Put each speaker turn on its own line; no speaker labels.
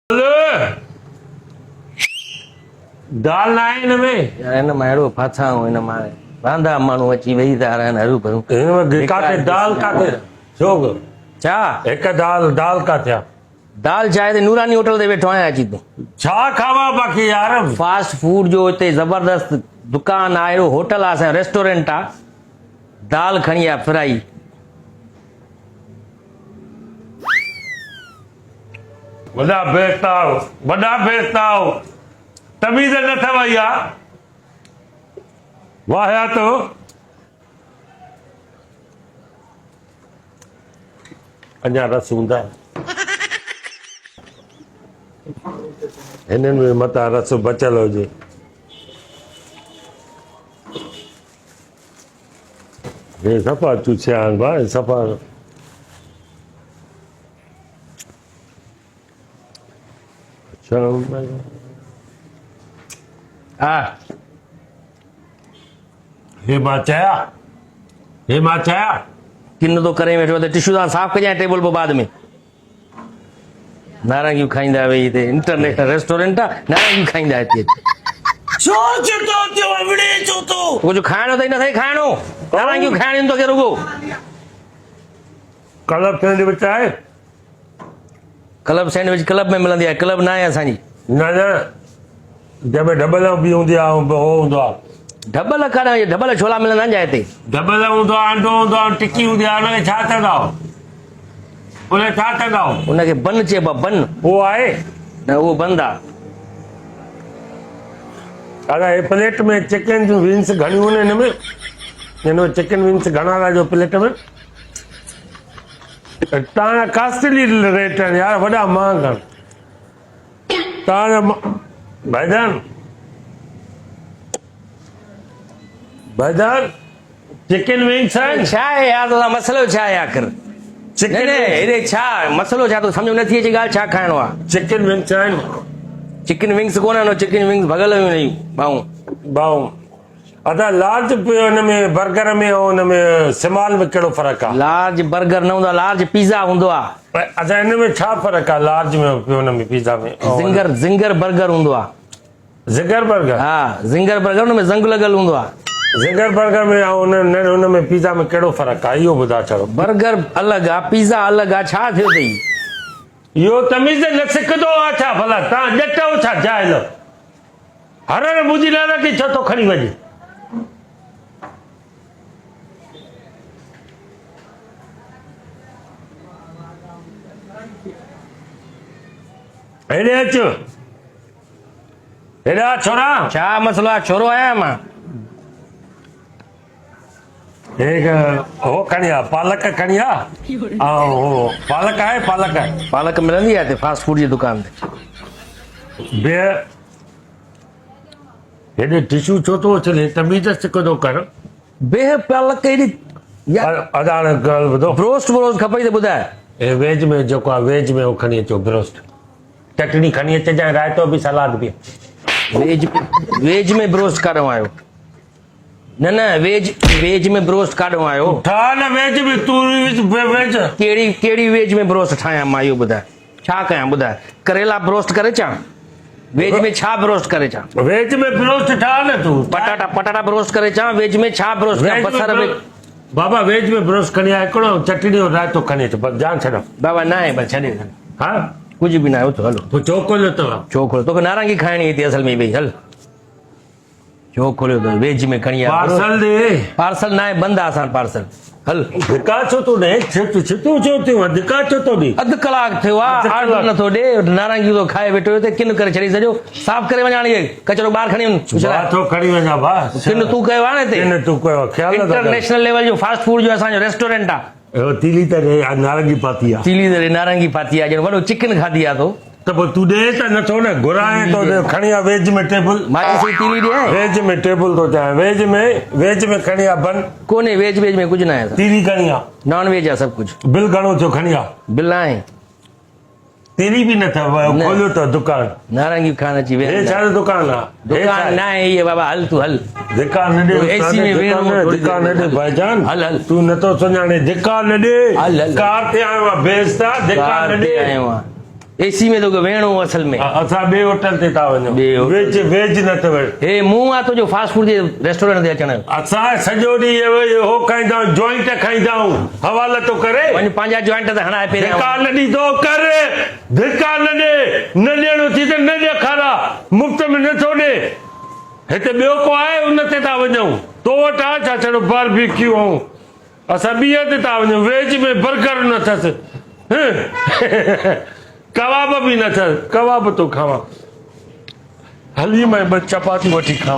दाल ना आहे हिन में
यार हिन मां अहिड़ो फाथाऊं हिन मां वांदा माण्हू अची वेही था रहनि हरू भरू
हिन में काथे दाल काथे छो
छा
हिकु दाल काथे आहे
दाल चाहे ते नूरानी होटल ते वेठो आहियां अची तूं
छा खावा बाक़ी यार
फास्ट फूड जो हिते ज़बरदस्त दुकान आहे अहिड़ो होटल आहे असांजो रेस्टोरेंट आहे दाल खणी आहे फ्राई
वॾा बेस्ताव तमीज़ न अथव इहा वाहिया तो अञा रस हूंदा हिननि में मथां रस बचियल हुजे हे सफ़ा चूसिया आहिनि भाई सफ़ा
हा
हे मां चया
किन तो करे वेठो त टिशू सां साफ़ कजांइ टेबल पोइ बाद में नारंगियूं खाईंदा वेही हिते इंटरनेशनल रेस्टोरेंट आहे नारंगियूं खाईंदा हिते कुझु खाइणो अथई नथई खाइणो नारंगियूं खाइणियूं तोखे रुगो
क्लब सैंडविच आहे
क्लब सैंडविच क्लब में मिलंदी आहे क्लब न आहे असांजी
न जंहिंमें डबल बि हूंदी आहे हो हूंदो आहे
ढबल काॾा ढबल छोला मिलंदा आहिनि छा हिते
डबल हूंदो आहे अंडो हूंदो आहे टिकी हूंदी आहे हुनखे छा चवंदा उनखे छा चवंदा
उनखे बन चइबो आहे बन
उहो आहे
न उहो बंदि आहे
अगरि हे प्लेट में चिकन जूं विंग्स घणियूं आहिनि हिन में चिकन विंग्स घणा था जो प्लेट में तव्हांजा कास्टली रेट आहिनि यार वॾा महांगा तव्हांजा भाईजान चिकन विंग्स आहिनि
छा आहे यार तोला मसलो छा आहे आख़िर
चिकन
हेॾे छा मसलो छा तो सम्झ में नथी अचे ॻाल्हि छा खाइणो आहे
चिकन विंग्स आहिनि
चिकन विंग्स कोन आहिनि चिकन विंग्स भॻल हुयूं नयूं
भाऊ अदा लार्ज हुन में बर्गर में ऐं हुन में स्मॉल में कहिड़ो फ़र्क़ु आहे
लार्ज बर्गर न हूंदो आहे लार्ज पिज़्ज़ा हूंदो आहे
अच्छा हिन में छा फ़र्क़ु आहे लार्ज में हुन में पिज़्ज़ा में
ज़िंगर बर्गर हूंदो आहे
ज़िंगर बर्गर
हा ज़िंगर बर्गर हुन में ज़ंग लॻल हूंदो आहे
ज़िंगर बर्गर में ऐं हुन में पिज़्ज़ा में कहिड़ो फ़र्क़ु आहे इहो ॿुधाए छॾो
बर्गर अलॻि आहे पिज़्ज़ा अलॻि आहे छा थियो अथई
इहो तमीज़ न सिखंदो आहे छा भला तव्हां ॼटो छा जाइल हर मुंहिंजी लाइ की छो थो खणी वञे हेॾे अच हेॾा छोरा
छा मसलो आहे छोरो आहियां मां
हो खणी आहे पालक खणी आहे ऐं हो पालक आहे
पालक मिलंदी आहे हिते फास्ट फूड जी दुकान ते
ॿिए हेॾे टिशू छो थो अचे तमीज़ सिखंदो कर
बेह पालक हेॾी
अदा हाणे ॻाल्हि ॿुधो
ब्रोस्ट खपई त ॿुधाए
हे वेज में जेको आहे वेज में उहो खणी अचो ब्रोस्ट चटणी खणी अचिजांइ रायतो बि सलाद बि
वेज में ब्रोस्ट काॾो आयो न वेज में ब्रोस्ट काॾो आयो
ठा न वेज में तूं वेज
कहिड़ी वेज में ब्रोस्ट ठाहियां मां इहो ॿुधाए छा कयां ॿुधाए करेला ब्रोस्ट करे अचां वेज में छा ब्रोस्ट करे अचां
वेज में ब्रोस्ट ठा न तूं
पटाटा ब्रोस्ट करे अचां वेज में छा ब्रोस्ट कयां बसर में
बाबा वेज में ब्रोस्ट खणी आ हिकिड़ो चटणी और रायतो खणी अचो बसि जान छॾो
बाबा न आहे बसि छॾे
हा
कुझु बि न आहे हलो
पोइ चो खोलियो अथव
छो खोलियो तोखे नारंगी खाइणी हिते असल में भई हल छो खोलियो अथव वेज में खणी आ
पार्सल दे
पार्सल न आहे बंदि आहे असां पार्सल हल
धिका छो थो ॾे छितू छो थियो धिका छो थो ॾे
अधु कलाक थियो आहे ऑर्डर नथो ॾे नारंगी थो खाए वेठो हिते किन करे छॾी सॼो साफ़ करे वञा हाणे कचरो ॿाहिरि खणी
वञो खणी वञा भाउ
किन तूं कयो आहे न हिते
तूं कयो ख़्यालु
इंटरनेशनल लेवल जो फास्ट फूड जो असांजो रेस्टोरेंट आहे
तीली त नारंगी पाती आहे
तीली त नारंगी पाती आहे ॼण वॾो चिकन खाधी आहे तो
त पोइ तूं ॾे त नथो न घुराए थो खणी आ वेज में टेबल
मां तीली ॾियां
वेज में टेबल थो चाहियां वेज में खणी आ बन
कोन्हे वेज में कुझु न आहे
तीली खणी आ
नॉन वेज आहे सभु कुझु
बिल घणो थियो खणी आ
बिल आहे
तेरी भी न था खोलियो तो दुकान
नारंगी खान अची वे
छा दुकान आहे
दुकान न आहे ये बाबा हल तू हल
धिका न ॾे
एसी में वेणो
धिका न ॾे भाईजान
हल हल
तू नथो सुञाणे धिका न ॾे
हल हल
कार ते आयो आहे बेइज्जता धिका न ॾे
आयो आहे एसी में तो वेणो असल में
असां ॿिए होटल ते था वञूं
ॿिए होटल
वेज वेज न अथव
हे मूं आहे तुंहिंजो फास्ट फूड जे रेस्टोरेंट ते अचण जो
असां सॼो ॾींहुं हो खाईंदा आहियूं जॉइंट खाईंदा आहियूं हवाला तो करे
वञ पंहिंजा जॉइंट त हणाए
धिका
पहिरियां
न ॾींदो कर धिका न ॾे न ॾियणो थी त न ॾेखारा मुफ़्त में नथो ॾे हिते ॿियो को आहे उन ते था वञूं तो वटि आहे छा छड़ो बारबेक्यू ऐं असां ॿीअ ते था वञूं वेज में बर्गर न अथसि कबाब बि न अथसि कबाब तो खावां हली मां ॿ चपाती वठी खावां